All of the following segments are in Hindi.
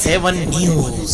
7 न्यूज।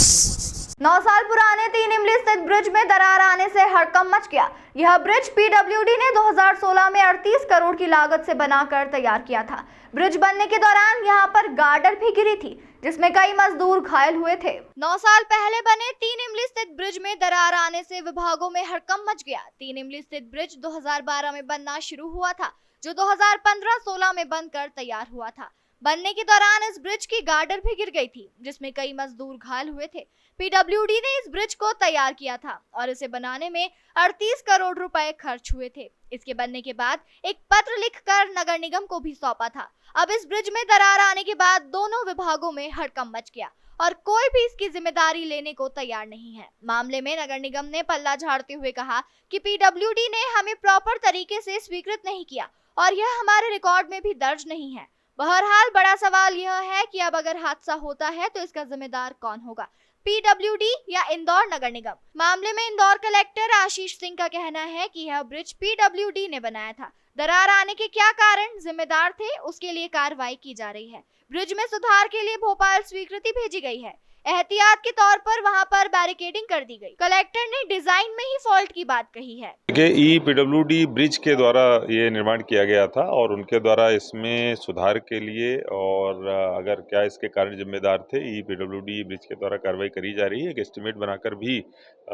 9 साल पुराने 3 इमली स्थित ब्रिज में दरार आने से हड़कंप मच गया। यह ब्रिज पीडब्ल्यूडी ने 2016 में 38 करोड़ की लागत से बनाकर तैयार किया था। ब्रिज बनने के दौरान यहां पर गार्डर भी गिरी थी, जिसमें कई मजदूर घायल हुए थे। 9 साल पहले बने 3 इमली स्थित ब्रिज में दरार आने से विभागों में हड़कंप मच गया। 3 इमली स्थित ब्रिज 2012 में बनना शुरू हुआ था, जो 2015-16 में बनकर तैयार हुआ था। बनने के दौरान इस ब्रिज की गार्डर भी गिर गई थी, जिसमें कई मजदूर घायल हुए थे। पीडब्ल्यूडी ने इस ब्रिज को तैयार किया था और इसे बनाने में 38 करोड़ रुपए खर्च हुए थे। इसके बनने के बाद एक पत्र लिखकर नगर निगम को भी सौंपा था। अब इस ब्रिज में दरार आने के बाद दोनों विभागों में हड़कंप मच गया और कोई भी इसकी जिम्मेदारी लेने को तैयार नहीं है। मामले में नगर निगम ने पल्ला झाड़ते हुए कहा कि पीडब्ल्यूडी ने हमें प्रॉपर तरीके से स्वीकृत नहीं किया और यह हमारे रिकॉर्ड में भी दर्ज नहीं है। बहरहाल बड़ा सवाल यह है कि अब अगर हादसा होता है तो इसका जिम्मेदार कौन होगा, पीडब्ल्यूडी या इंदौर नगर निगम। मामले में इंदौर कलेक्टर आशीष सिंह का कहना है कि यह ब्रिज पीडब्ल्यूडी ने बनाया था। दरार आने के क्या कारण जिम्मेदार थे, उसके लिए कार्रवाई की जा रही है। ब्रिज में सुधार के लिए भोपाल स्वीकृति भेजी गई है। एहतियात के तौर पर वहां पर बैरिकेडिंग कर दी गई। कलेक्टर ने डिजाइन में ही फॉल्ट की बात कही है। पीडब्ल्यूडी ब्रिज के द्वारा ये निर्माण किया गया था और उनके द्वारा इसमें सुधार के लिए और अगर क्या इसके कारण जिम्मेदार थे, पीडब्ल्यूडी ब्रिज के द्वारा कार्रवाई करी जा रही है। एक एस्टिमेट बनाकर भी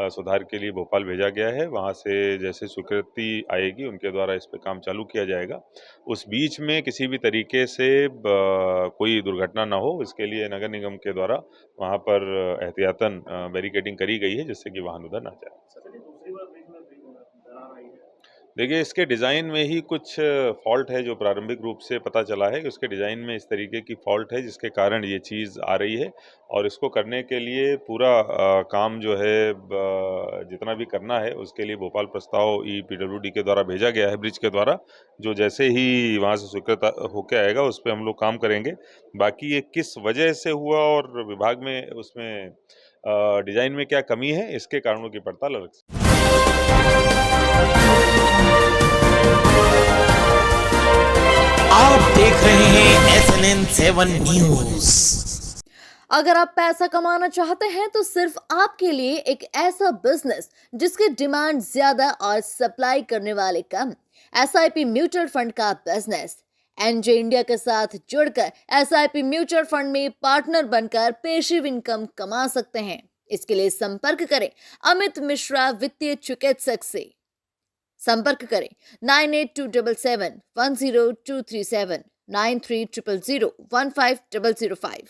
सुधार के लिए भोपाल भेजा गया है। वहाँ से जैसे स्वीकृति आएगी उनके द्वारा इस पर काम चालू किया जाएगा। उस बीच में किसी भी तरीके से कोई दुर्घटना न हो, इसके लिए नगर निगम के द्वारा वहाँ पर एहतियातन बैरिकेडिंग करी गई है, जिससे कि वाहन उधर ना जाए। देखिए, इसके डिज़ाइन में ही कुछ फॉल्ट है जो प्रारंभिक रूप से पता चला है कि उसके डिज़ाइन में इस तरीके की फॉल्ट है जिसके कारण ये चीज़ आ रही है। और इसको करने के लिए पूरा काम जो है जितना भी करना है उसके लिए भोपाल प्रस्ताव पीडब्ल्यूडी के द्वारा भेजा गया है ब्रिज के द्वारा, जो जैसे ही वहाँ से स्वीकृत होकर आएगा उस पर हम लोग काम करेंगे। बाकी ये किस वजह से हुआ और विभाग में उसमें डिज़ाइन में क्या कमी है, इसके कारणों की पड़ताल अलग से। आप देख रहे हैं SNN 7 न्यूज। अगर आप पैसा कमाना चाहते हैं तो सिर्फ आपके लिए एक ऐसा बिजनेस जिसकी डिमांड ज्यादा और सप्लाई करने वाले कम, SIP म्यूचुअल फंड का बिजनेस। एनजे इंडिया के साथ जुड़कर SIP म्यूचुअल फंड में पार्टनर बनकर पेशिव इनकम कमा सकते हैं। इसके लिए संपर्क करें अमित मिश्रा वित्तीय चिकित्सक से। संपर्क करें 9827710237, 9300015005।